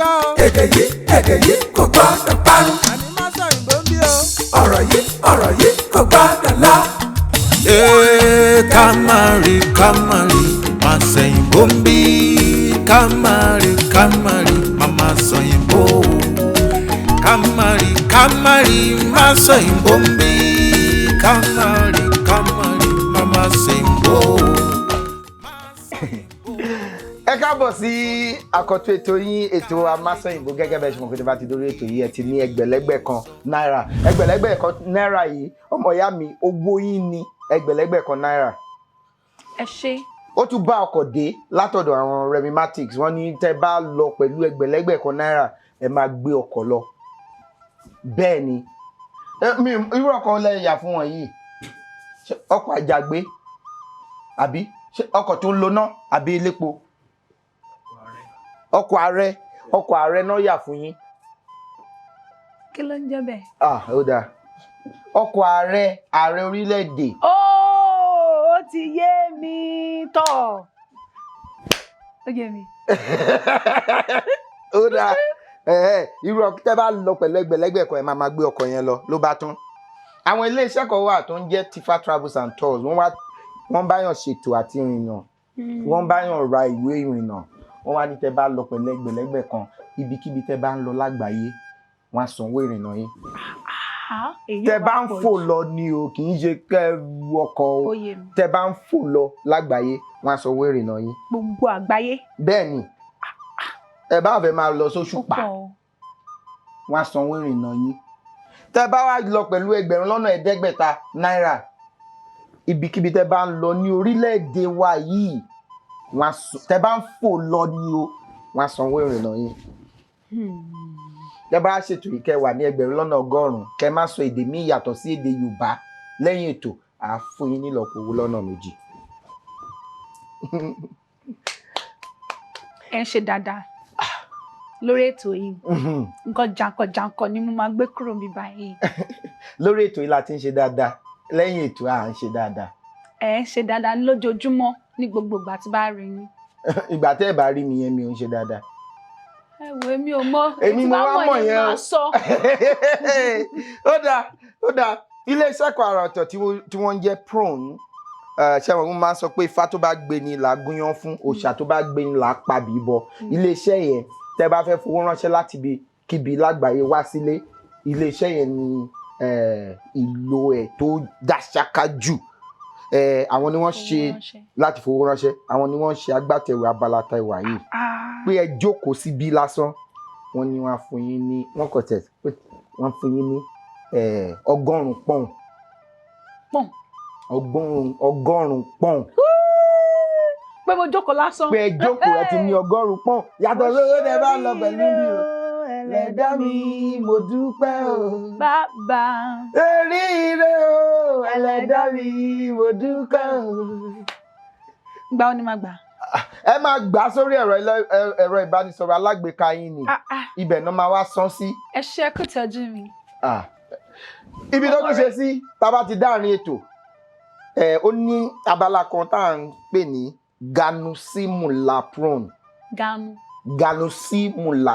gbọ́ o. èdè yìí kò gbọ́dọ̀ parun. àní Masoyinbo ń bí o. ọ̀rọ̀ yìí kò gbọ́dọ̀ lọ. Kamari Masoyinbo ń bí. Kamari Mama Soyinbo. Kamari Masoyinbo ń bí. Kamari Mama Soyinbo. Ẹ káàbọ̀ sí àkọ́tún ètò yín ètò Masoyinbo gẹ́gẹ́ bẹ́ẹ̀ ṣe mọ̀ pé tí bá ti dórí ètò yìí ẹ ti ní ẹgbẹ̀lẹ́gbẹ̀ kan náírà yìí ọmọ ìyá mi owó yín ní ẹgbẹ̀lẹ́gbẹ̀ kan náírà. Ẹ ṣé. Ó tún bá ọkọ̀ dé látọ̀dọ̀ àwọn remimatics wọ́n ní tẹ́ bá lọ pẹ̀lú ẹgbẹ̀lẹ́gbẹ̀ kan náírà ẹ máa gbé ọkọ̀ lọ. Bẹ́ẹ̀ ni irú ọkọ̀ lẹ́yà fún wọn yìí ọkọ̀ àjàgbé àbí ọkọ̀ tó ń loná àbí elépo. Ọkọ̀ ààrẹ náà yà fún yín. Kí ló ń jẹ́ bẹ́ẹ̀? Ó dáa. Ọkọ̀ ààrẹ orílẹ̀-èdè. Ó ti yé mi tọ̀. Ó yé mi. Ó dáa. Irú ọkọ̀ tẹ́ bá lọ pẹ̀lú ẹgbẹ̀lẹ́gbẹ̀ kan ẹ máa gbé ọkọ̀ yẹn lọ ló bá tán. Àwọn ilé-iṣẹ́ kan wà tó ń jẹ́ Tifa Travels and Tours wọ́n báyàn ṣètò àti ìrìnnà wọ́n báyàn ra ìwé ìrìnnà wọ́n wá ní tẹ́ bá lọ pẹ̀lú ẹgbẹ̀lẹ́gbẹ̀ kan ibikíbi tẹ́ bá ń lọ lágbàáyé wọ́n á sanwó ìrìnnà yín. Tẹ́ bá ń fò lọ ni o kì í ṣe kẹ́ wọkọ̀ o tẹ́ bá ń fò lọ lágbàáyé wọ́n á sanwó ìrìnnà yín. Gbogbo àgbáyé. Bẹ́ẹ̀ ni ẹ bá fẹ́ máa lọ sóṣùpá wọ́n á sanwó ìrìnnà yín. Tẹ́ bá wá lọ pẹ̀lú 500 náírà ibikíbi tẹ́ bá ń lọ ní orílẹ̀-èdè wa yìí tẹ́ bá ń fò lọ ní o wọ́n á sanwó ìrìnnà yín. Tẹ́ bá ṣètò yìí kẹ́ wà ní 100 kẹ́ má sọ èdè míì yàtọ̀ sí èdè Yorùbá lẹ́yìn ètò àá fún yín nílọ́po owó lọ́nà 2. Ẹ ń ṣe dáadáa lórí ètò yìí nǹkan jankan ni mo máa gbé kúrò mi báyìí. Lórí ètò yìí la ti ń ṣe dáadáa lẹ́yìn ètò à ń ṣe dáadáa. Ẹ ń ṣe dáadáa lójoojúmọ́ ní gbogbo ìgbà tí bá rí yín. Ìgbà tẹ́ ẹ bá rí mi yẹn mi ò ń ṣe dáadáa. Ẹ wo èmi ò mọ̀ èmi mo wá mọ̀ yẹn máa sọ. Ó dáa ilé-iṣẹ́ kan àrà ọ̀tọ̀ tí wọ́n ń jẹ́ prone ṣé wọn máa ń sọ pé ifá tó bá gbé ni là á gúnyán fún òòṣà tó bá gbé ni là á pabì bọ. Ilé-iṣẹ́ yẹn tẹ́ bá fẹ́ fowó ránṣẹ́ láti kíbi lágbàáyé wá sílé ilé-iṣẹ́ yẹn ni ìlò ẹ̀ tó dáṣáká jù. Àwọn ni wọ́n ṣe láti fowó ránṣẹ́ àwọn ni wọ́n ṣe agbátẹrù abala ta ìwà yìí pé ẹ jókòó síbí lásán wọ́n ní wọ́n fún yín ní wọ́n kọ̀ tẹ̀ pé wọ́n fún yín ní 100 pọ́ùn. ọgọ́rùn-ún pọ́ùn. Pé mo jókòó lásán. Pé ẹ jókòó ẹ ti ní 100 pọ́ùn yàtọ̀ lówó tẹ́ bá lọ pẹ̀lú mi o. Ẹlẹ́dá mi mo dúpẹ́ o. Bàbá. Oríire o ẹlẹ́dá mi mo dúpẹ́ o. Gbà ó ní máa gbà. Ẹ máa gbà sórí ẹ̀rọ ìbánisọ̀rọ̀ alágbèéká yín ni ibẹ̀ náà máa wá san sí. Ẹ ṣe kó tọ́jú mi. Ibi tó tún ṣe sí tá a bá ti dáàrin ètò ó ní abala kan tá à ń pè ní ganusimula prone. Ganusimula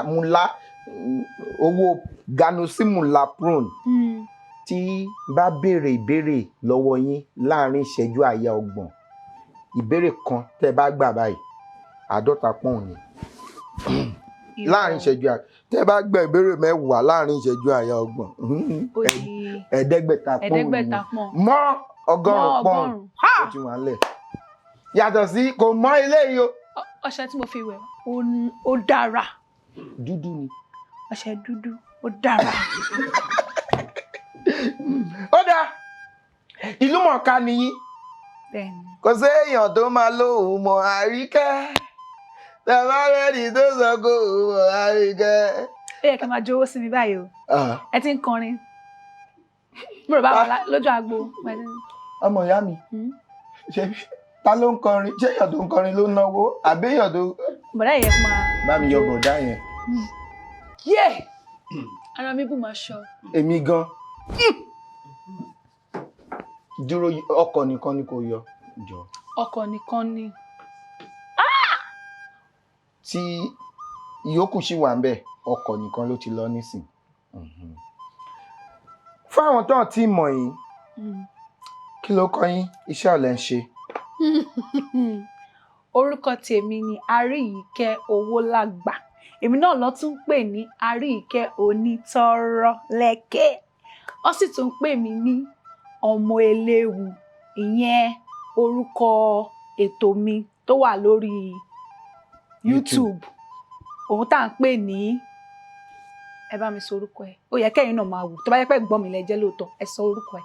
owó ganusimula prone tí bá béèrè ìbéèrè lọ́wọ́ yín láàrin ìṣẹ́jú àyà 30 ìbéèrè kan tẹ́ bá gbà báyìí 50 pọ́ùn ni láàrin ìṣẹ́jú àyà tẹ́ bá gbà ìbéèrè 10 láàrin ìṣẹ́jú àyà 30 ẹ̀ẹ́dẹ́gbẹ̀ta pọ́ùn mọ́ 100 pọ́ùn ó ti wà lẹ̀ yàtọ̀ sí kò mọ́ ilé yìí o. Ọṣẹ tí mo fi wẹ̀ ó dára. Dúdú ni. Ọṣẹ dúdú ó dára. Ó dáa ìlú mọ̀ọ́ká ni yín. Bẹ́ẹ̀ni. Kò sí èèyàn tó máa lóhùn mọ̀ Àríkẹ́ tẹ̀lá rẹ́ẹ̀dì tó sọ kó mọ̀ Àríkẹ́. Ó yẹ kí n máa jówó sí mi báyìí o. Ẹ ti ń kọrin mo rò bá wà lójú agbo. Ọmọ ìyá mi ṣe ta ló ń kọrin ṣé èèyàn tó ń kọrin ló ń náwó àbí èèyàn tó. Bọ̀dá yẹn máa. Bá mi yọ bọ̀dá yẹn. Ara mi bù máa ṣọ. Èmi gan. Dúró ọkọ̀ nìkan ni kò yọ jọ. Ọkọ̀ nìkan ni. Tí ìyókù sì wà ń bẹ̀ ọkọ̀ nìkan ló ti lọ nísìn. Fún àwọn tó ń tí mọ̀ yín kí ló kọ́ yín iṣẹ́ ọ̀lẹ ń ṣe. Orúkọ tèmi ni Ariyike Owolagba. Èmi náà ló tún pè ní Ariyike onítọ́rọ́ lẹ́kẹ̀. Ó sì tún pè mí ní ọmọ eléwu. Ìyẹn orúkọ ètò mi tó wà lórí YouTube. Òun tá à ń pè ní ẹ bá mi sọ orúkọ ẹ. Ó yẹ kẹ́yìn náà máa wò. Tó bá yẹ pé gbọ́ mi lẹ́jẹ́ lóòótọ́, ẹ sọ orúkọ ẹ.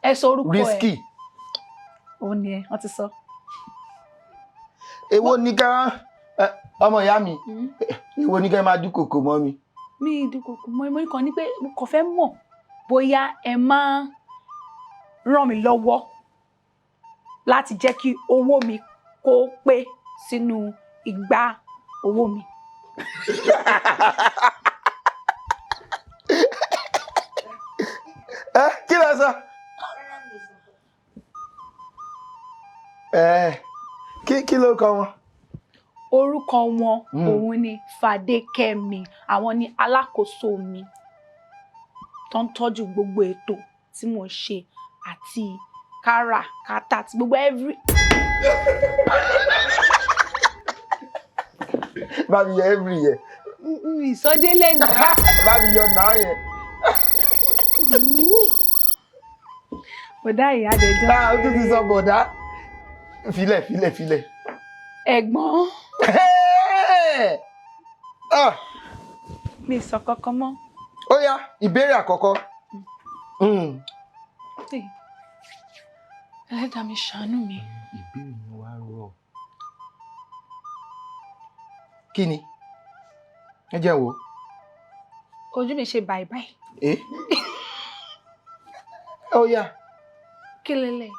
Ẹ sọ orúkọ ẹ. Risky. Òun ni ẹ, wọ́n ti sọ. Èwo ni ká ọmọ ìyá mi èwo ni ká máa dúnkòkò mọ́ mi. Mi dúnkòkò mọ́ mi kan ní pé mo kàn fẹ́ mọ̀ bóyá ẹ máa ràn mí lọ́wọ́ láti jẹ́ kí owó mi kó pé sínú igbá owó mi. Kí ló sọ? Kí ló kọ wọn? Orúkọ wọn òun ni Fadékẹ́mi. Àwọn ni alákòóso mi tó ń tọ́jú gbogbo ètò tí mo ṣe àti káràkátà àti gbogbo every. Bá mi yọ every yẹn. Ìsọdélé nà. Bá mi yọ náà yẹn. Bọ̀dá ìyá àdẹjọ́. Ó tún ti sọ bọ̀dá. Filẹ̀. Ẹ̀gbọ́n. Mi sọ kankan mọ́. Ó yá, ìbéèrè àkọ́kọ́. Ẹlẹ́dàá mi ṣàánú mi. Ìbéèrè mi wá rọ̀. Kí ni? Ẹ jẹ́ wo. Ojú mi ṣe báyìí. Ó yá. Kí lélẹ̀?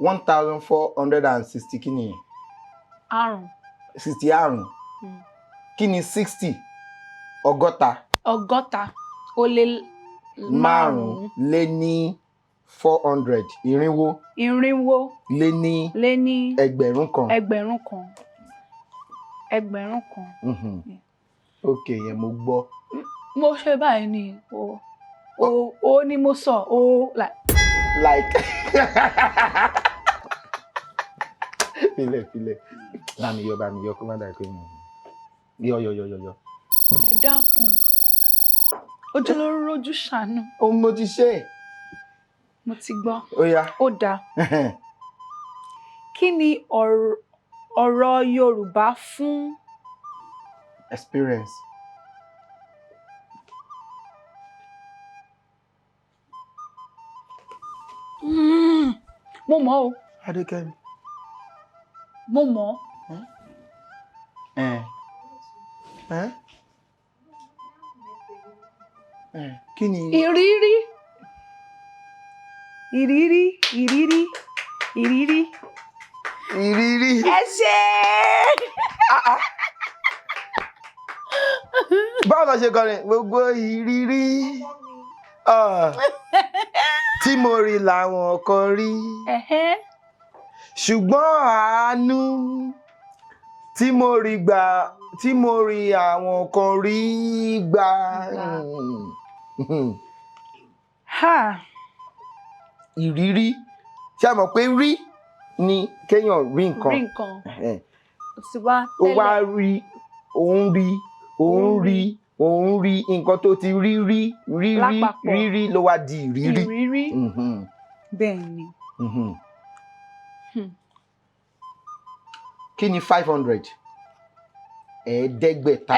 1460 kí ni yẹn? Àrùn. 60 àrùn. Kí ni 60? Ọgọ́ta. Ọgọ́ta ó lé márùn-ún. Lé ní 400. Irínwó. Lé ní ẹgbẹ̀rún kan. Ẹgbẹ̀rún kan. Ok, yẹn mo gbọ́. Mo ṣe báyìí ni o ni mo sọ o like. Filẹ̀. Bá mi yọ kó má dà pé yọ. Ẹ dákun. Ojú ló ń rojú ṣàánú. Ohun mo ti ṣe. Mo ti gbọ́. Ó yá. Ó dáa. Kí ni ọ̀rọ̀ Yorùbá fún experience? Mo mọ̀ o. Adékẹ́mi. Mo mọ̀. Kí ni? Ìrírí. Ẹ ṣé. Báwo la ṣe kọrin? Gbogbo ìrírí tí mo rí làwọn kan rí. Ṣùgbọ́n àánú tí mo rí gbà tí mo rí àwọn kan rí gbà. Ìrírí ṣé a mọ̀ pé rí ni kéèyàn rí nǹkan. Ó wá rí òun rí nǹkan tó ti rí ló wá di ìrírí. Bẹ́ẹ̀ ni. Kí ni 500? Ẹ̀ẹ́dẹ́gbẹ̀ta.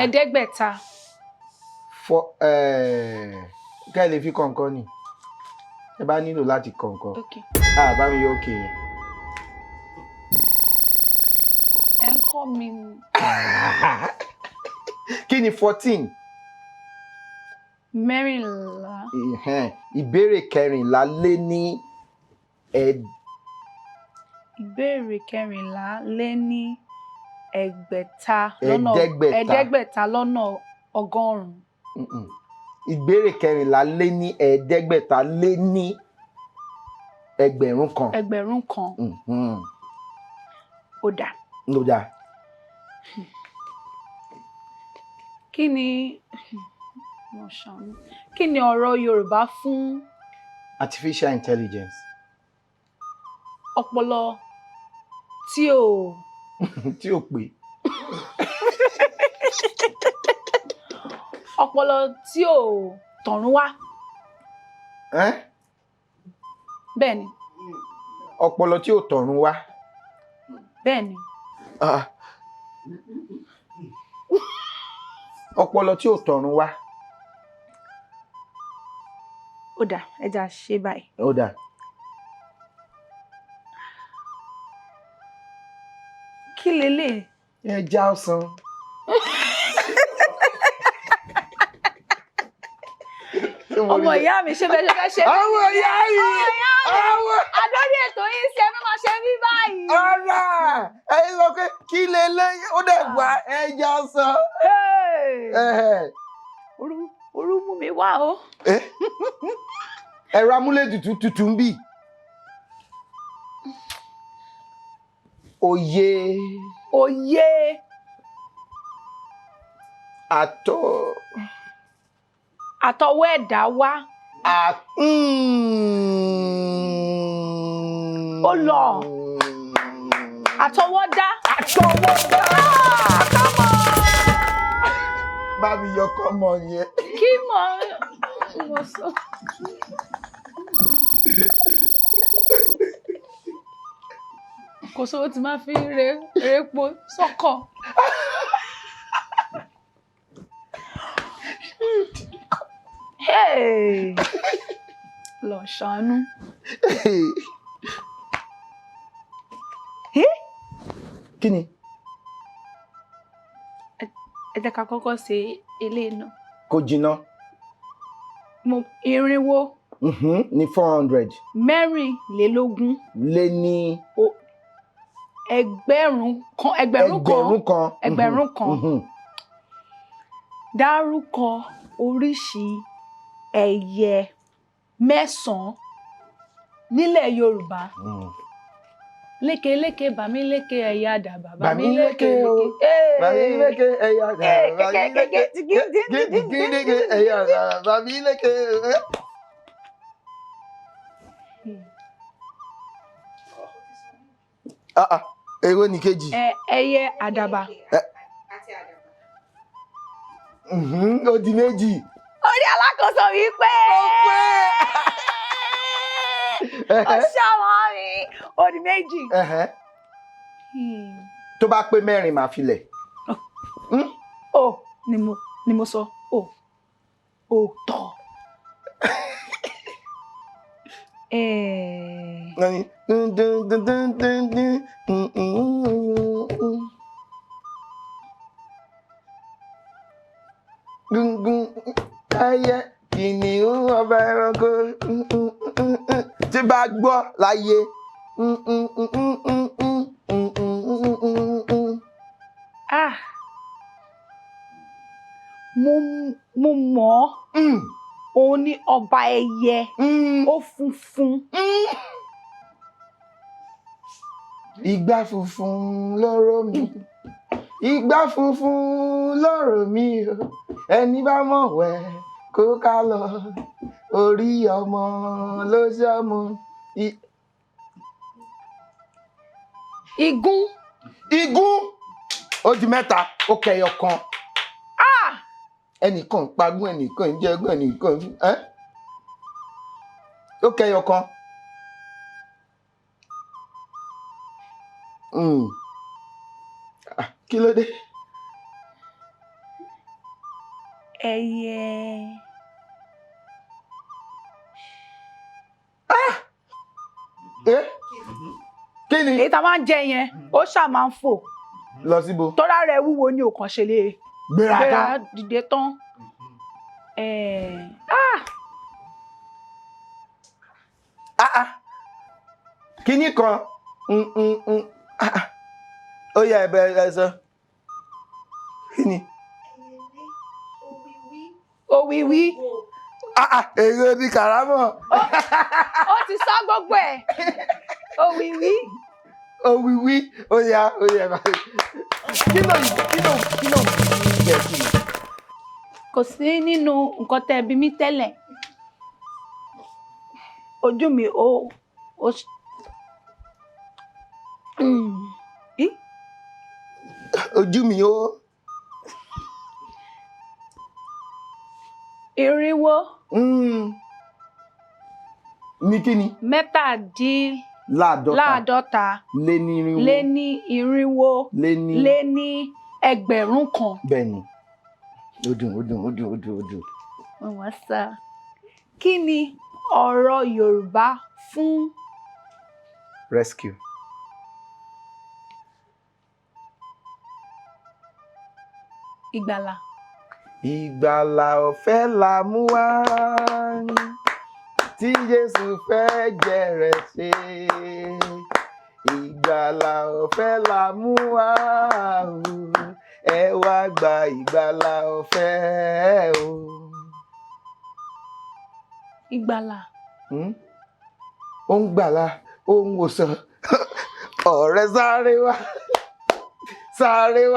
Kẹ́ ẹ lè fi kọ̀ọ̀kan ni ẹ bá nílò láti kọ̀ọ̀kan. Bá mi yọ òkè yẹn. Ẹ ń kọ́ mi ni. Kí ni 14? Mẹ́rìnlá. Ìbéèrè kẹrìnlá lé ní ẹ̀ẹ́dẹ́gbẹ̀ta lọ́nà ọgọ́rùn-ún. Ìbéèrè kẹrìnlá lé ní ẹ̀ẹ́dẹ́gbẹ̀ta lé ní ẹgbẹ̀rún kan. Ó dà. Kí ni ọ̀rọ̀ Yorùbá fún artificial intelligence. ọpọlọ tí ò tí ò pé. ọpọlọ tí ò tọ̀run wá? Bẹ́ẹ̀ ni. Ọpọlọ tí ò tọ̀run wá. Bẹ́ẹ̀ ni. Ọpọlọ tí ò tọ̀run wá. Ó dà, ẹ já ṣe báyìí. Ó dà. Kí lélẹ̀? Ẹja ọsàn. Ọmọ ìyá mi ṣe bẹ́ẹ̀ ṣe. Ọmọ ìyá yìí. Adórí ètò yìí ṣe fẹ́ máa ṣe bí báyìí. Ọ̀rá ẹ̀yin sọ pé kí lélẹ̀ ó dẹ̀ gba ẹja ọsàn. Orú mú mi wá o. Ẹ̀rọ amúlétutù tutù ń bì. Òye. Àtọwọ́ ẹ̀dá wá. Ó lọ. Àtọwọ́dá. Bá mi yọ kọ́mọ yẹn. Kí mo sọ. Kò sówó tí máa fi repo sọ́kọ̀. Lọ ṣàánú. Kí ni? Ẹ jẹ́ ká kọ́kọ́ ṣe eléyìí náà. Kò jìnnà. Irinwó. Ní 400. Mẹ́rìnlélógún. Lé ní. Ẹgbẹ̀rún kan. Dárúkọ oríṣi ẹyẹ mẹ́sàn-án nílẹ̀ Yorùbá. Lékeléké bàmí léke ẹyẹ àdàbà. Bàmí léke o. Bàmí léke ẹyẹ àdàbà. Léke ẹyẹ àdàbà. Bàmí léke. Èwo ni kejì? Ẹyẹ àdàbà. Ó di méjì. Orí alákòóso wí pé. Ó ṣàwọn mi. Ó di méjì. Tó bá pé mẹ́rin màá filẹ̀. Ni mo sọ. Tọ̀. Ẹyẹ kìnìún ọba ẹranko tí bá gbọ́ láyé. Mo mọ̀ ọ́. Òun ni ọba ẹyẹ. Ó funfun. Ìgbà funfun lọ́rọ̀ mi. Ìgbà funfun lọ́rọ̀ mi o. Ẹni bá mọ̀ wẹ̀ kó ká lọ. Orí ọmọ ló ṣọmọ. Igún. Ó di mẹ́ta, ó kẹyọ kan. Ẹnìkan ń pagún, ẹnìkan ń jẹgún, ẹnìkan ó kẹyọ kan. Kí ló dé? Ẹyẹ. Kí ni? Èyí tá máa ń jẹ yẹn, ó ṣáà máa ń fò. Lọ síbo? Tọ́lá rẹ̀ wúwo ní òkan ṣe lè gbéra dìde tán. Kíní kan. Ó yá ẹ̀bẹ̀ ẹ̀sọ́. Kí ni? Òwìwí. Èrò ní kàrámọ̀. Ó ti sọ gbogbo ẹ̀. Òwìwí. Ó yá báyìí. Kí ló jẹ́ kí ni? kò sí nínú nǹkan tẹ́ bí mi tẹ́lẹ̀. Ojú mi ó ojú mi ó irinwó ní kíni mẹ́tàdínláàádọ́ta lé ní irinwó lé ní irinwó lé ní ẹgbẹ̀rún kan. bẹ́ẹ̀ni ó dùn. Wọ́n sá. Kí ni ọ̀rọ̀ Yorùbá fún rescue? ìgbàlà? Ìgbàlà ọ̀fẹ́ la mú wá tí Jésù fẹ́ jẹ̀rẹ̀ ṣe. Ìgbàlà ọ̀fẹ́ la mú wá ẹ wá gba ìgbàlà ọ̀fẹ́ o. Ìgbàlà. Ó ń gbàlà, ó ń wòsàn. Ọ̀rẹ́ sáré wá.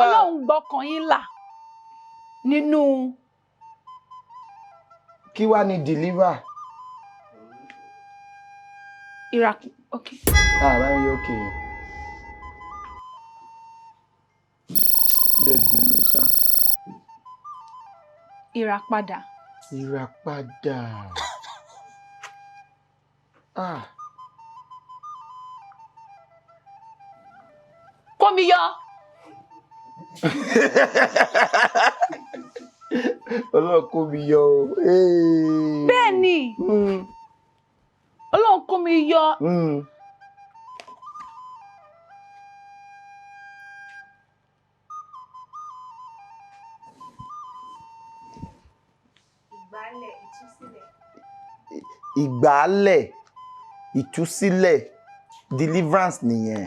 Ọlọ́run gbọ́kàn yín là nínú. Kí wá ni deliver? Okay. Báyìí okay. Dẹ̀dùn ní sá. Ìràpadà. Kó mi yọ. Ọlọ́run kó mi yọ o. Bẹ́ẹ̀ ni. Ọlọ́run kó mi yọ. Ìgbàlẹ̀ ìtúsílẹ̀ deliverance nìyẹn.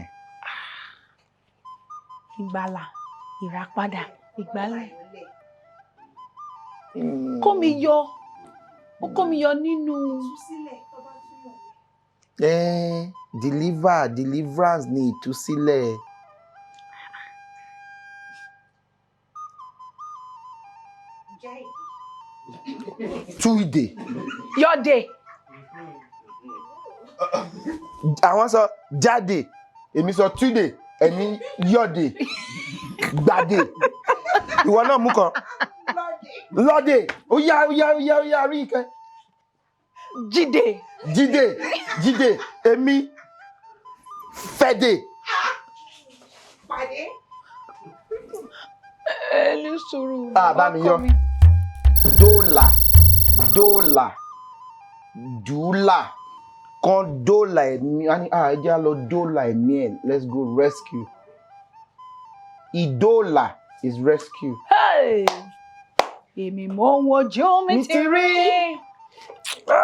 Ìgbàlà, ìràpadà, ìgbàlẹ̀. Kó mi yọ. Ó kó mi yọ nínú. Deliverance ni ìtúsílẹ̀. Túìdè. Yọ̀dè. Àwọn sọ jáde, èmi sọ túìdè, ẹ̀mí yọ̀dè, gbàdè. Ìwọ náà mú kan. Lọ́dè. Ó yá Ariyike. Jídè, èmi fẹ́dè. Ẹni sùúrù. Bá mi yọ. Dọ́là, dùlà, kan dọ́là ẹ̀mí. Ẹ jẹ́ lọ dọ́là ẹ̀mí ẹ̀. Let's go rescue. Ìdọ́là is rescue. Èmi mọ ohun ojú mi ti rí.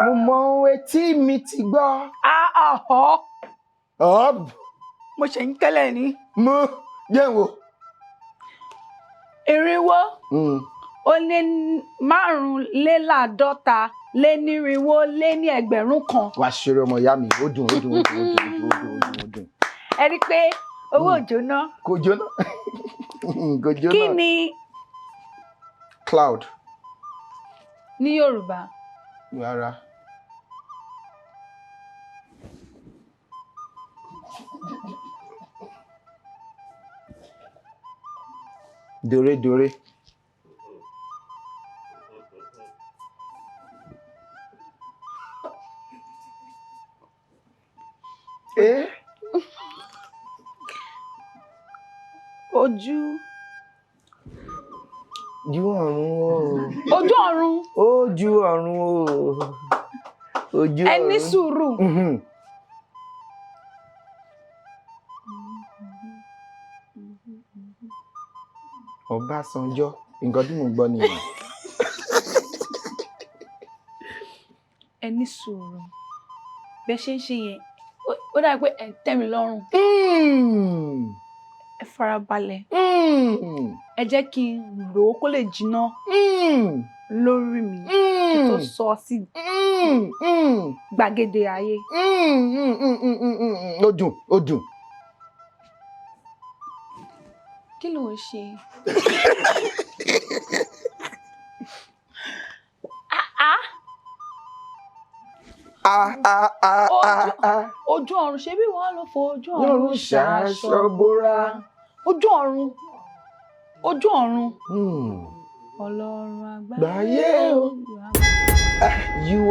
Mo mọ ohun etí mi ti gbọ́. Mo ṣe ń tẹ́lẹ̀ ní. Mo jẹ́ wo. Irinwó ó lé márùnléláàádọ́ta lé nírinwó lé ní ẹgbẹ̀rún kan. Wàá ṣeré ọmọ ìyá mi, ó dùn. Ẹ rí i pé owó ò jóná. Kò jóná. Kí ni cloud ní Yorùbá? Rárá. Dòré. Ojú ọ̀run o. Ojú ọ̀run. Ojú ọ̀run o. Ojú ọ̀run. Ẹni sùúrù. Ọbásanjọ́, nǹkan tí mò ń gbọ́ nìyẹn. Ẹni sùúrù. Bẹ́ẹ̀ ṣe ń ṣe yẹn, ó dàbí pé ẹ̀ ń tẹ́ mi lọ́rùn. Ẹ farabalẹ̀. Ẹ jẹ́ kí n rò ó kó lè jiná lórí mi kí tó sọ sí gbàgede ayé. Ó dùn. Kí ló ń ṣe? Ojú ọ̀run ṣe bí wọ́n ló fojú Ọ̀run ọ̀run ṣaṣọ bora. Ojú ọ̀run. Ọlọ́run àgbáyé Gbáyé o. You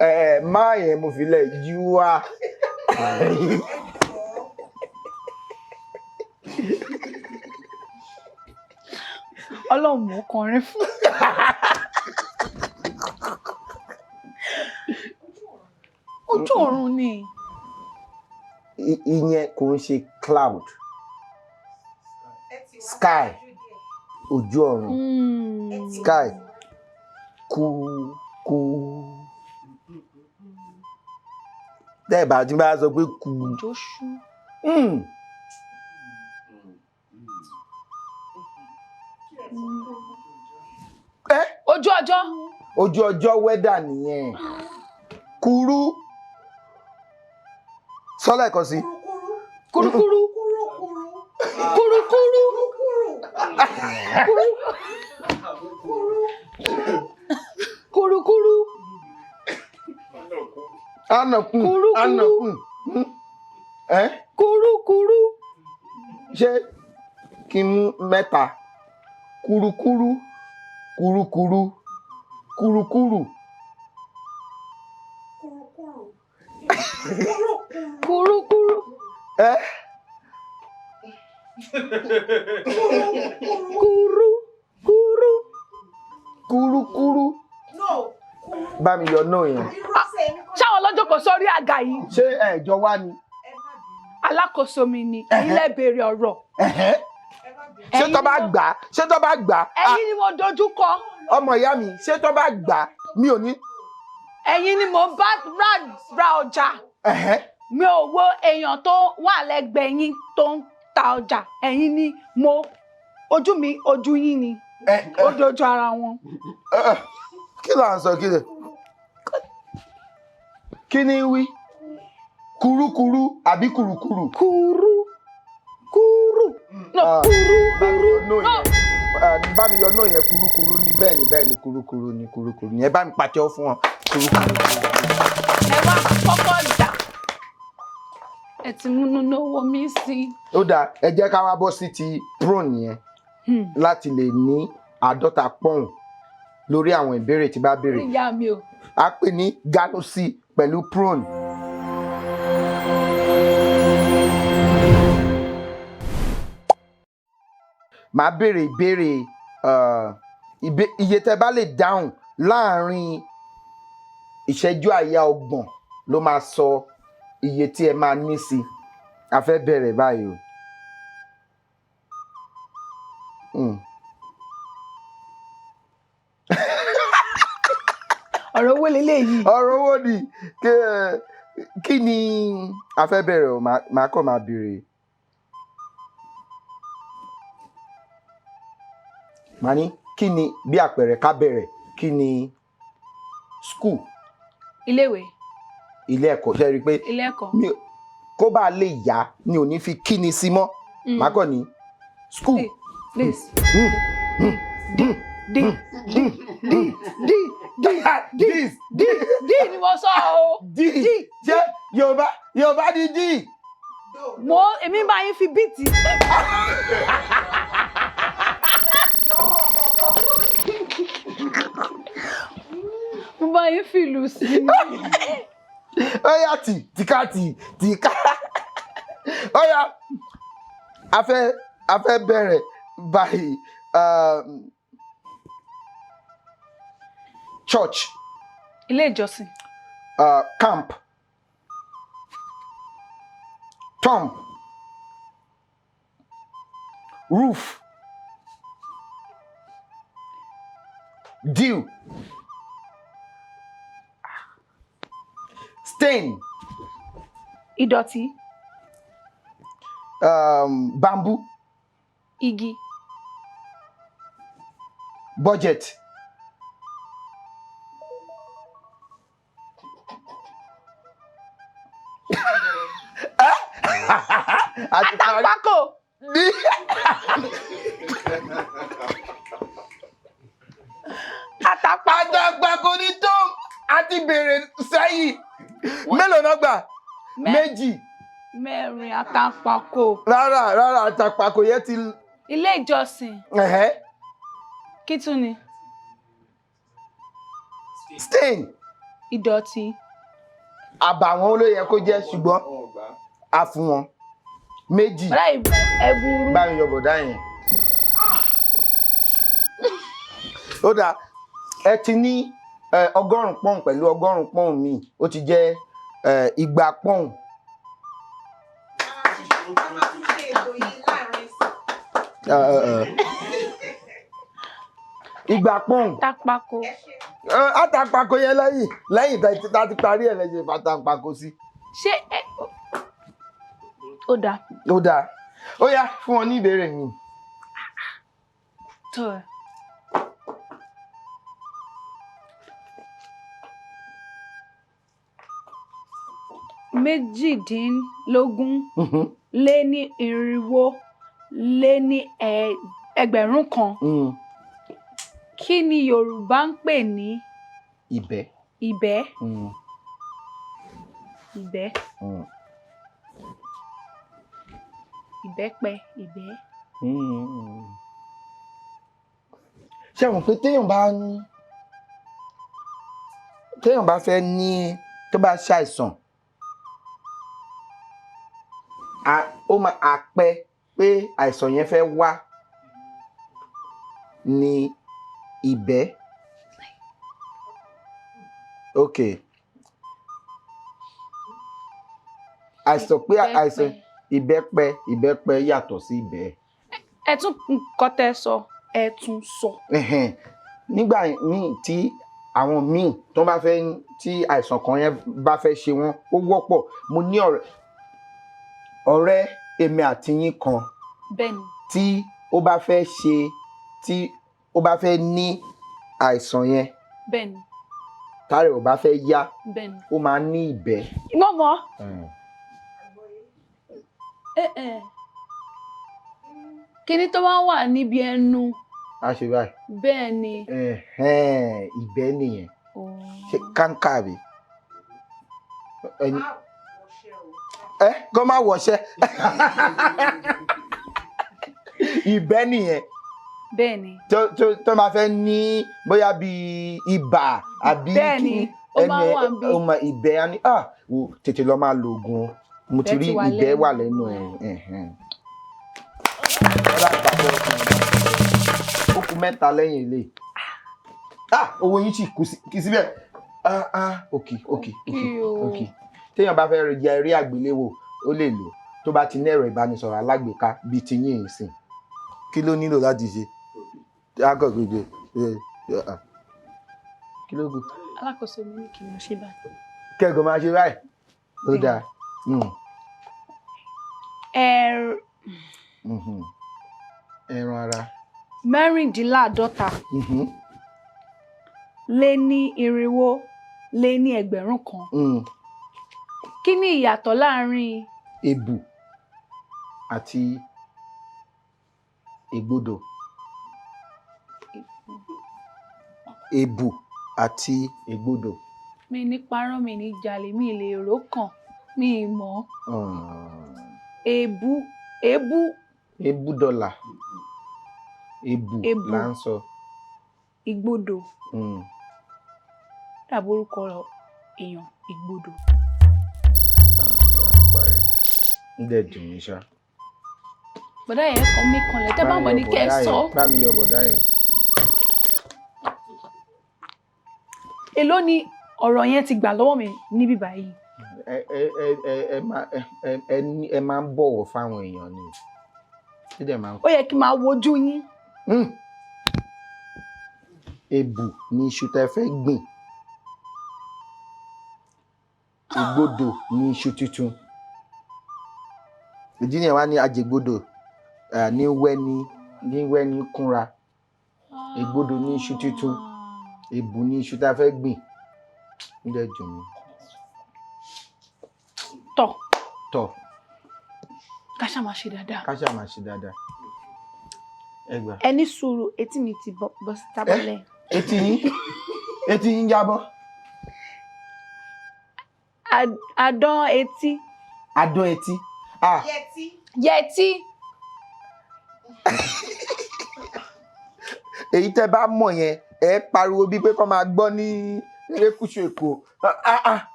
are. Ma yẹn mo fi lẹ̀ you are. Ọlọ́run mú kọrin fún. Ojú ọ̀run ni. Ìyẹn kò ń ṣe cloud. Sky. Ojú ọ̀run. Sky. Kú. Tẹ́ẹ̀ bá tí bá sọ pé kú. Joṣu. Ojú ọjọ́. Ojú ọjọ́ wẹ́dà nìyẹn. Kúrú. Sọ́lá ẹ̀kọ́ sí. Kúrúkúrú. Kúrúkúrú. Kúrúkúrú. Ànàkùn. Kúrúkúrú. Ànàkùn. Kúrúkúrú. Ṣé kí n mú mẹ́ta? Kúrúkúrú. Kúrúkúrú. Kúrúkúrú. Kúrúkúrú. Kúrúkúrú. Bá mi yọ náà yẹn. Ṣáwọn lọ́jọ́ kò sórí àga yìí. Ṣé ẹ̀jọ̀ wá ni? Alákòóso mi ni ilé béèrè ọ̀rọ̀. Ṣé tó bá gbà? Ṣé tó bá gbà? Ẹ̀yin ni mo dojú kọ. Ọmọ ìyá mi, ṣé tó bá gbà mi ò ní? Ẹ̀yin ni mo bá ra ọjà. Mi ò wo èèyàn tó wà lẹ́gbẹ̀ẹ́ yín tó ń ta ọjà. Ẹ̀yin ni ojú mi ojú yín ni. Ó dojú ara wọn. Kí ló ń sọ kí lè? Kí ni wí? Kúrúkúrú àbí kúrúkúrú? Kúrú. No, kúrú. Bá mi yọ náà yẹn kúrúkúrú ni bẹ́ẹ̀ ni kúrúkúrú ni kúrúkúrú ni. Ẹ bá mi pàtẹ́wọ́ fún wọn. Kúrúkúrú. Ẹ wá kọ́kọ́ dà. Ẹ ti múnú lówó mi sí. Ó dáa, ẹ jẹ́ ká wá bọ́ sí ti prone yẹn láti lè ní 50 pọ́ùn lórí àwọn ìbéèrè tí bá béèrè. Ìyá mi o. A pè ní ganusi pẹ̀lú prone. Màá béèrè ìbéèrè iye tẹ́ bá lè dáhùn láàárín ìṣẹ́jú àyá 30 ló máa sọ iye tí ẹ máa ní sí. A fẹ́ bẹ̀rẹ̀ báyìí o. Ọ̀rọ̀ owó leléyìí. Ọ̀rọ̀ owó ni kí ni a fẹ́ bẹ̀rẹ̀ o, màá kọ́ máa béèrè. Màá ní kí ni bí àpẹẹrẹ ká bẹ̀rẹ̀ kí ni school. Iléèwé. Ilé ẹ̀kọ́ ṣe rí i pé Ilé ẹ̀kọ́. kó bá lè yá ni ò ní fi kí ni sí mọ́. Màá kọ́ ní school. This. D ni mo sọ o. D. Ṣé Yorùbá ní D? Èmi máa ń fi bíìtì. Mo máa ń fi ìlú sí i. Ó yá tìka. Ó yá a fẹ́ bẹ̀rẹ̀ báyìí. Church. Ilé ìjọsìn. Camp. Tomb. Roof. Dew. Stain. Ìdọ̀tí. Bamboo. Igi. Budget. Àtàǹpàkò. Àtàǹpàkò ní tó àti béèrè sẹ́yìn mélòó náà gbà méjì mẹ́rin àtàǹpàkò. rárá àtàǹpàkò yẹn ti. ilé ìjọsìn. kí tún ni. stain. ìdọ̀tí. àbàwọ́n ló yẹ kó jẹ́ ṣùgbọ́n a fún wọn méjì. ẹ̀bùrú. báyìí yọ̀bọ̀dá yẹn. ó dáa ẹ ti ní 100 pọ́ùn pẹ̀lú 100 pọ́ùn mi ó ti jẹ́ 200 pọ́ùn. Igba pọ́ùn. Àtàǹpàkò. Àtàǹpàkò yẹn lẹ́yìn tá ti parí ẹ̀ lẹ́yìn àtàǹpàkò sí. ṣé ó dáa. Ó dáa ó yá fún wọn ní ìbéèrè mi. tó ẹ. méjìdínlógún lé ní irinwó lé ní ẹgbẹ̀rún kan. Kí ni Yorùbá ń pè ní? Ìbẹ́. Ìbẹ́. Ìbẹ́. Ìbẹ́pẹ, ìbẹ́. Ṣé àwọn pé téèyàn bá fẹ́ ní tó bá ṣàìsàn ó máa àpẹ pé àìsàn yẹn fẹ́ wá ní ìbẹ́. Ok. Àìsàn pé àìsàn ìbẹ́pẹ yàtọ̀ sí ìbẹ́. Ẹ tún nǹkan tẹ́ sọ ẹ tún sọ. Nígbà míì tí àwọn míì tó bá fẹ́ tí àìsàn kan yẹn bá fẹ́ ṣe wọ́n ó wọ́pọ̀. Mo ní ọ̀rẹ́ èmi àti yín kan. Bẹ́ẹ̀ni. Tí ó bá fẹ́ ṣe tí ó bá fẹ́ ní àìsàn yẹn. Bẹ́ẹ̀ni. Tárẹ̀ ò bá fẹ́ yá. Bẹ́ẹ̀ni. Ó máa ní ìbẹ́. Mọ́mọ́. Kíní tó máa ń wà níbi ẹnu. A ṣe báyìí. Bẹ́ẹ̀ni. Ìbẹ́ nìyẹn. Ṣé káńkà bí? Kó má wọṣẹ́. Ìbẹ́ nìyẹn. Bẹ́ẹ̀ni. Tó máa fẹ́ ní bóyá bí ibà àbí kí ọmọ ìbẹ́ á ní tètè lọ máa lo oògùn mo ti rí ìbẹ́ wà lẹ́nu ẹ̀. Ó kù 3 lẹ́yìn ilé. Owó yín sì kì síbẹ̀. Ok. Téèyàn bá fẹ́ jẹ eré àgbéléwò ó lè lò tó bá ti ní ẹ̀rọ ìbánisọ̀rọ̀ alágbèéká bíi ti yín ìsìn. Kí ló nílò láti ṣe? Akọ̀gbèjè kí ló kù? Alákòóso mi ní kí n ṣe báyìí. Kẹ́gàn máa ṣe báyìí. Ó dáa. Ẹran ara. 54 lé ní irinwó lé ní ẹgbẹ̀rún kan. Kí ni ìyàtọ̀ láàárín èbù àti ègbodò? Èbù àti ègbodò. Mi ní parọ́ mi ní jalè mi lè rò kàn mi mọ̀. Èbù dọ́là. Èbù là ń sọ. Ìgbodò. Dàbí orúkọ èèyàn Ìgbodò. Ń dẹ̀ dùn mí ṣá. Bọ̀dá yẹn kàn mí kanlẹ̀ tẹ́ bá mọ̀ ní kẹ́ ẹ sọ. Bá mi yọ bọ̀dá yẹn. Èló ni ọ̀rọ̀ yẹn ti gbà lọ́wọ́ mi níbí báyìí? Ẹ máa ń bọ̀wọ̀ fáwọn èèyàn ni. Ó yẹ kí n máa wojú yín. Èbù ni iṣu tẹ́ fẹ́ gbìn. Ìgbodò ni iṣu tuntun. Ìdí nìyẹn wá ní àjẹgbodò ní wẹ́ni kúnra. Ìgbodò ní iṣu tuntun. Èbù ní iṣu tá a fẹ́ gbìn. Ń dẹ̀ dùn mí. Tọ̀. Ká ṣá máa ṣe dáadáa. Ẹ gbà. Ẹ ní sùúrù etí mi ti bọ́ sí tábọ́lẹ̀. Etí yín jábọ́. Adán etí. Adán etí. Ah. Yẹtí. Èyí tẹ́ bá mọ̀ yẹn ẹ pariwo bí pé kó máa gbọ́ ní erékùṣù Èkó.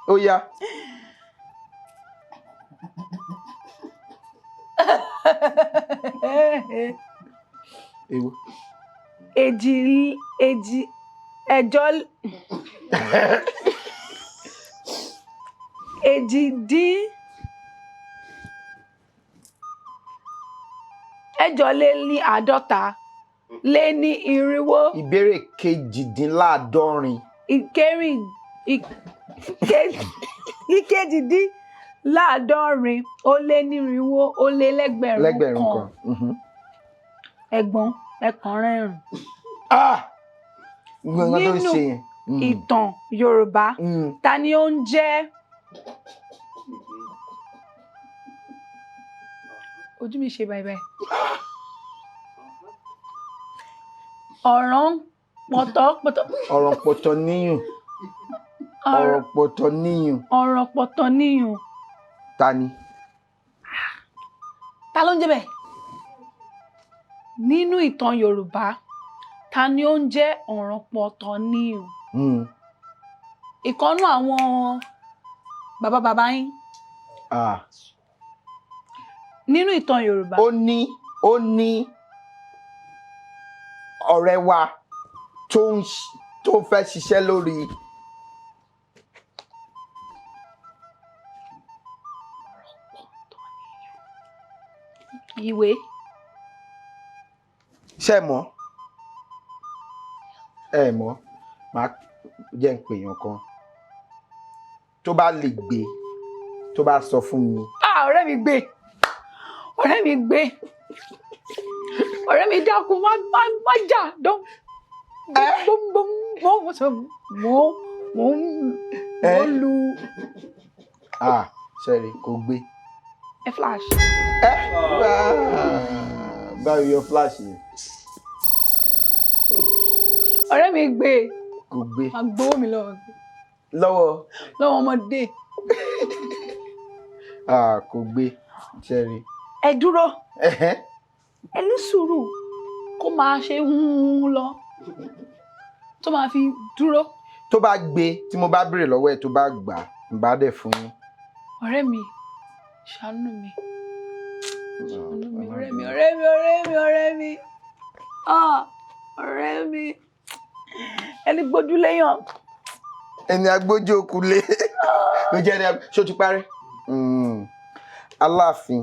Ó yá. Èwo. Ẹ̀jọ-lé-ní-àádọ́ta lé ní irinwó. Ìbéèrè kejìdínláàádọ́rin. Ìkejìdínláàádọ́rin ó lé ní irinwó ó lé lẹ́gbẹ̀rún kan. Ẹ̀gbọ́n ẹ̀kan rẹ́rìn. Nínú ìtàn Yorùbá ta ni ó ń jẹ́ ojú mi ṣe báyìí. Ọ̀rọ̀ pọ̀tọ̀ níyùn. Ta ni? Ta ló ń jẹ́ bẹ́ẹ̀? Nínú ìtàn Yorùbá ta ni ó ń jẹ́ ọ̀rọ̀ pọ̀tọ̀ níyùn? Ìkànnú àwọn bàbá yín. Nínú ìtàn Yorùbá. Ó ní ọ̀rẹ́ wa tó fẹ́ ṣiṣẹ́ lórí ìwé. Ṣé mọ̀? Ẹ mọ̀, máa jẹ́ ń pè yàn kan tó bá lè gbé tó bá sọ fún mi. Ọ̀rẹ́ mi gbé. Ọ̀rẹ́ mi dákun má jà dán. Mo lu. Ṣẹ́rí kò gbé. Ẹ flash. Báwo yọ flash yẹn? Ọ̀rẹ́ mi gbé. Kò gbé. Má gbówó mi lọ́wọ́. Lọ́wọ́ ọmọdé. Kò gbé. Ṣẹ́rí. Ẹ dúró. Ẹ ní sùúrù kó máa ṣe lọ tó máa fi dúró. Tó bá gbé tí mo bá béèrè lọ́wọ́ ẹ̀ tó bá gbà ń bá dẹ̀ fún yín. Ọ̀rẹ́ mi ṣàánú mi. Ọ̀rẹ́ mi ẹni gbójú léyàn. Ẹni agbójú òkúlé ló jẹ́ ẹni ṣó ti parí. Aláàfin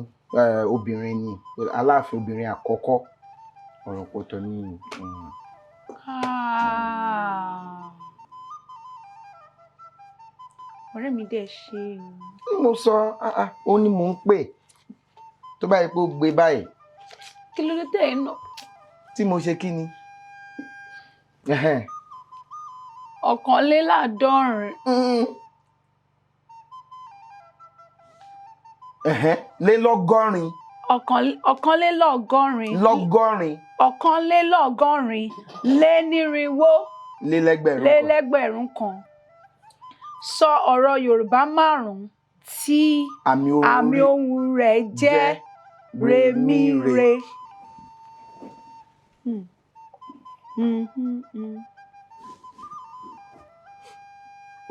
obìnrin ni Aláàfin obìnrin àkọ́kọ́ ọ̀rọ̀ pọ̀tọ̀ ní. Ọ̀rẹ́ mi dẹ̀ ṣe. Mo sọ ó ní mò ń pè tó bá yẹ kó gbé báyìí. Kí ló dé tẹ̀ ẹ́ nà? Tí mo ṣe kí ni? Ọ̀kànléláàádọ́rin. Lélọ́gọ́rin. Ọ̀kànlélọ́gọ́rin. Ọ̀kànlélọ́gọ́rin lé nírinwó. Lélẹ́gbẹ̀rún kan. Sọ ọ̀rọ̀ Yorùbá 5 tí àmì ohùn rẹ̀ jẹ́ remire.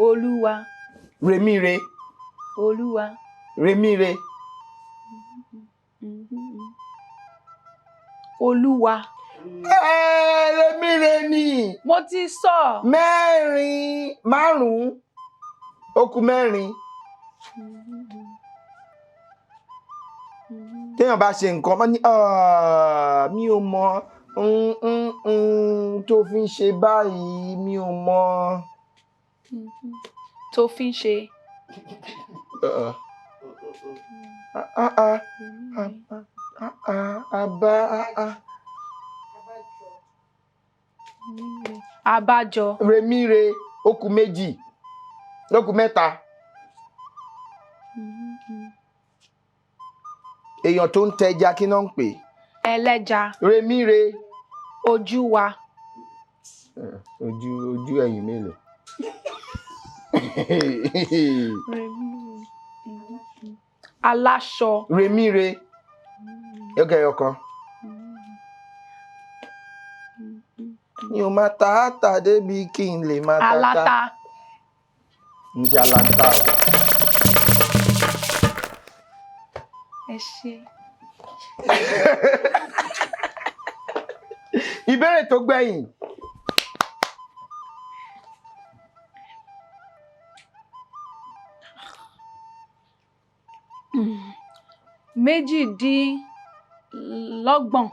Olúwa. Remire. Olúwa. Remire. Olúwa. Remire ni. Mo ti sọ. 5 ó kù 4. Téèyàn bá ṣe nǹkan mọ́ ní mi ò mọ̀ tó fi ń ṣe báyìí mi ò mọ̀. Tó fi ń ṣe. Abájọ. Remire ó kù 2 ló kù 3. Èèyàn tó ń tẹja kí náà ń pè? Ẹlẹ́ja. Remire. Ojú wa. Ojú ẹ̀yìn mélòó? Aláṣọ. Remire. Okay, ọkàn. Mi ò máa ta ata débi kí n lè máa ta ta. Aláta. Ń jẹ́ aláta o. Ẹ ṣé. Ìbéèrè tó gbẹ̀yìn. Méjìdínlọ́gbọ̀n.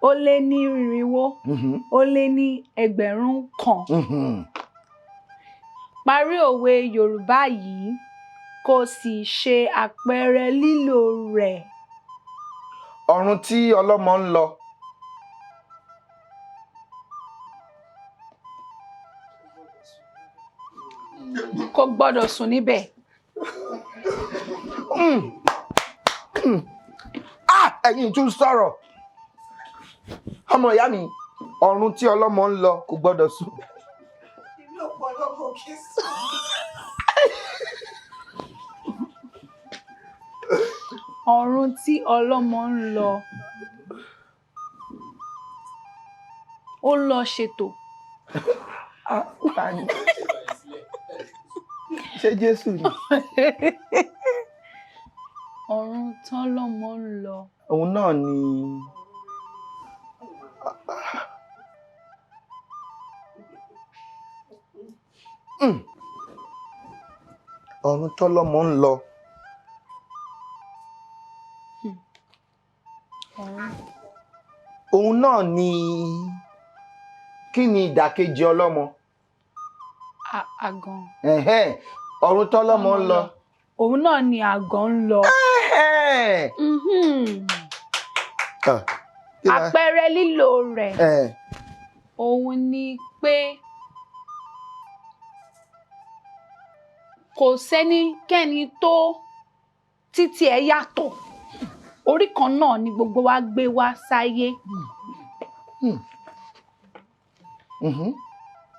Ó lé ní irinwó. Ó lé ní ẹgbẹ̀rún kan. Parí òwe Yorùbá yìí kó sì ṣe àpẹẹrẹ lílò rẹ̀. Ọ̀run tí ọlọ́mọ ń lọ. Kò gbọ́dọ̀ sùn níbẹ̀. Ẹ̀yin tún sọ̀rọ̀. Ọmọ ìyá mi, ọ̀run tí ọlọ́mọ ń lọ kò gbọ́dọ̀ sùn. Ọ̀run tí ọlọ́mọ ń lọ. Ó lọ ṣètò. Ṣé Jésù ni? Ọ̀run tọ́lọ́mọ ń lọ. Òun náà ni. Ọ̀run tọ́lọ́mọ ń lọ. Òun náà ni. Kí ni ìdàkejì ọlọ́mọ? Àgàn. Ọ̀run tọ́lọ́mọ ń lọ. Òun náà ni àgàn ń lọ. Àpẹẹrẹ lílò rẹ̀. Òun ni pé kò sẹ́nikẹ́ni tó títí ẹ̀ yàtọ̀. Orí kan náà ni gbogbo wa gbé wá sáyé.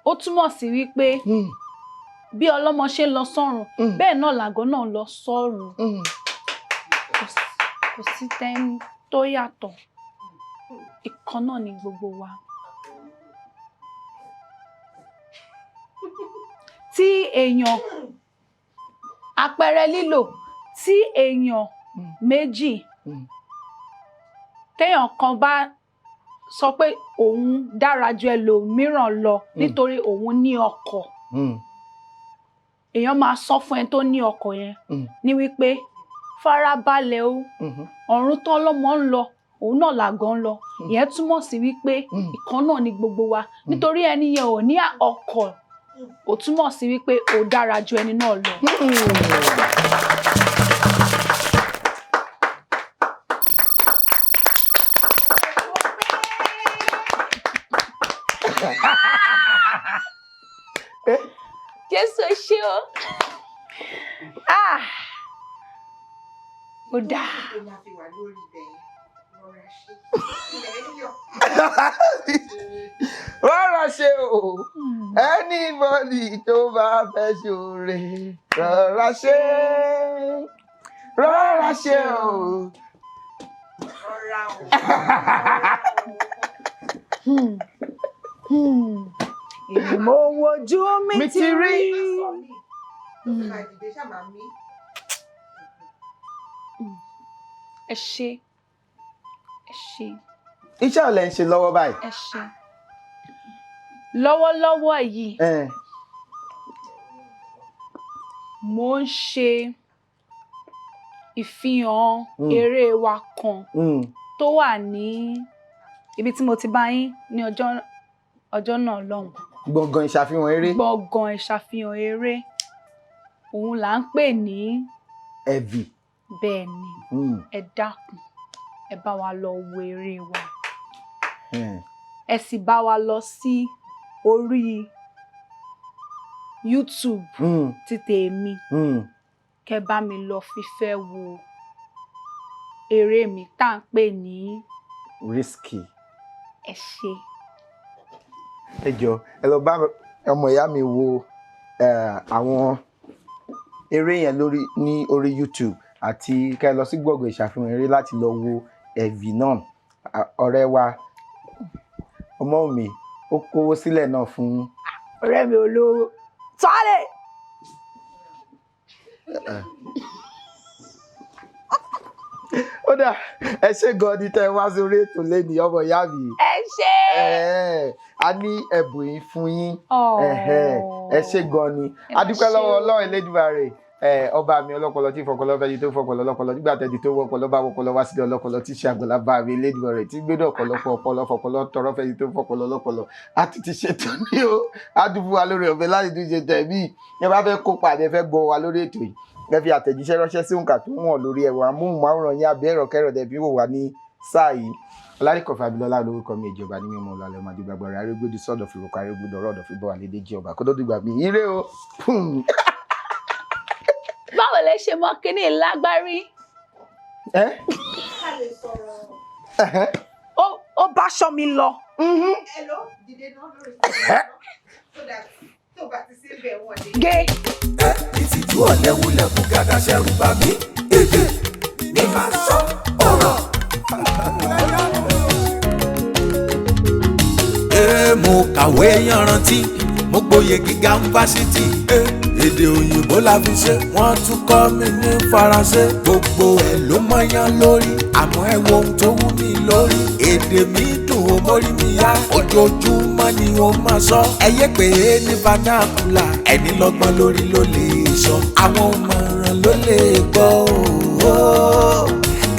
Ó túmọ̀ sí wípé bí ọlọ́mọ ṣe ń lọ sọ́run bẹ́ẹ̀ náà làgọ́ náà lọ sọ́run. Kò sí tẹ́ni tó yàtọ̀. Ìkan náà ni gbogbo wa. Tí èèyàn àpẹẹrẹ lílò tí èèyàn méjì téèyàn kan bá sọ pé òun dára ju ẹlòmíràn lọ nítorí òun ní ọkọ̀. Èèyàn máa sọ fún ẹni tó ní ọkọ̀ yẹn ní wípé farabalẹ̀ o, ọ̀run tọ́lọ́mọ ń lọ òun náà làgàn ń lọ. Ìyẹn túmọ̀ sí wípé ìkan náà ni gbogbo wa. Nítorí ẹni yẹn ò ní ọkọ̀ kò túmọ̀ sí wípé ó dára ju ẹni náà lọ. Jésù ṣé o. Ó dáa. Rọra ṣe o. Anybody tó bá fẹ́ ṣoore. Rọra ṣe. Rọra ṣe o. Mo wojú mi ti rí. Ẹ ṣé. Ẹ ṣé. Iṣẹ́ ò lẹ ń ṣe lọ́wọ́ báyìí. Ẹ ṣé. Lọ́wọ́lọ́wọ́ yìí. Mo ń ṣe ìfihàn eré wa kan tó wà ní ibi tí mo ti bá yín ní ọjọ́ náà lọ́hùn. Gbọ̀ngàn ìṣàfihàn eré. Gbọ̀ngàn ìṣàfihàn eré. Òun là ń pè ní. Ẹ̀vì. Bẹ́ẹ̀ ni. Ẹ dákun ẹ bá wa lọ wo eré wa. Ẹ sì bá wa lọ sí orí YouTube ti tèmi. Kẹ́ bá mi lọ fífẹ́ wo eré mi tá à ń pè ní. Risky. Ẹ ṣé. Ẹ jọ̀ọ́ ẹ lọ bá ọmọ ìyá mi wo àwọn eré yẹn ní orí YouTube àti kẹ́ lọ sí gbọ̀ngàn ìṣàfihàn eré láti lọ wo ẹ̀vì náà. Ọ̀rẹ́ wa ọmọ mi ó kówó sílẹ̀ náà fún. Ọ̀rẹ́ mi olówó tọ́lẹ̀. Ó dà ẹ ṣé gan ni tẹ́ wá sórí ètò lẹ́ni ọmọ ìyá mi. Ẹ ṣé. A ní ẹ̀bùn yìí fún yín. Ẹ ṣé gan ni. A dúpẹ́ lọ́wọ́ Ọlọ́run Elédùmarè. Ọba mi ọlọ́pọlọ tí fọpọlọ fẹ́ di tó fọpọlọ lọ́pọlọ nígbà tẹ́di tó wọ́pọlọ bá wọ́pọlọ wá sílẹ̀ ọlọ́pọlọ tí ṣe àgbàlagbà mi Elédùmarè tí gbé ọ̀pọ̀lọpọ̀ ọpọlọ fọpọlọ tọrọ fẹ́ di tó fọpọlọ lọ́pọlọ. A ti ṣètò ní o a dúpọ̀ wa lórí ọ̀fẹ́ láti tún ṣe tẹ̀mí ẹ bá fẹ́ kópa ẹ fẹ́ gbọ́ wa lórí ètò yìí ẹ fi àtẹ̀jíṣẹ́ ránṣẹ́ sí òǹkà tó wọ̀n lórí ẹ̀rọ amóhùnmáwòrán yín àbí ẹ̀rọ kẹrọ dẹ̀bí wò wá ní sáà yìí. Ọlárìkọ̀ Fábílọ́lá lórúkọ mi ìjọba ní mímọ́ ọlọ́lẹ̀ ọmọdé gbàgbọ́ rẹ̀ arégbèdì sọ́dọ̀ fìròkọ arégbèdì ọ̀rọ̀ ọ̀dọ̀ fìbọn àlédè jẹ́ ọba kó tó dìgbà mí ire o. Báwo lẹ ṣe mọ kíní lágbárí? Ó bá aṣọ mi lọ. Hello, dìde náà lórí so that tó bá ti ṣe bẹ̀ wọ́n dé. Gé. Ìtìjú ọ̀lẹ́wulẹ̀ fún gàdá ṣẹ́rù bá mi. Èdè ni màá sọ ọ̀rọ̀. Mo kàwé yanrantí mo gboyè gíga fásitì. Èdè òyìnbó la fi ṣe wọ́n tún kọ́ mi ní faransé. Gbogbo ẹ̀ ló mọ́yán lórí àmọ́ ẹ wo ohun tó wú mi lórí. Èdè mi dùn ó mórí mi yá ojoojúmọ́ ni ó máa sọ. Ẹyẹ pé ní vernacular ẹni lọ́gbọ́n lórí ló lè sọ. Àwọn ọmọràn ló lè gbọ́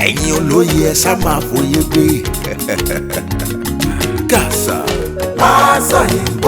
ẹ̀yin olóye ẹ sá máa fòye gbé. Gàṣà Masoyinbo.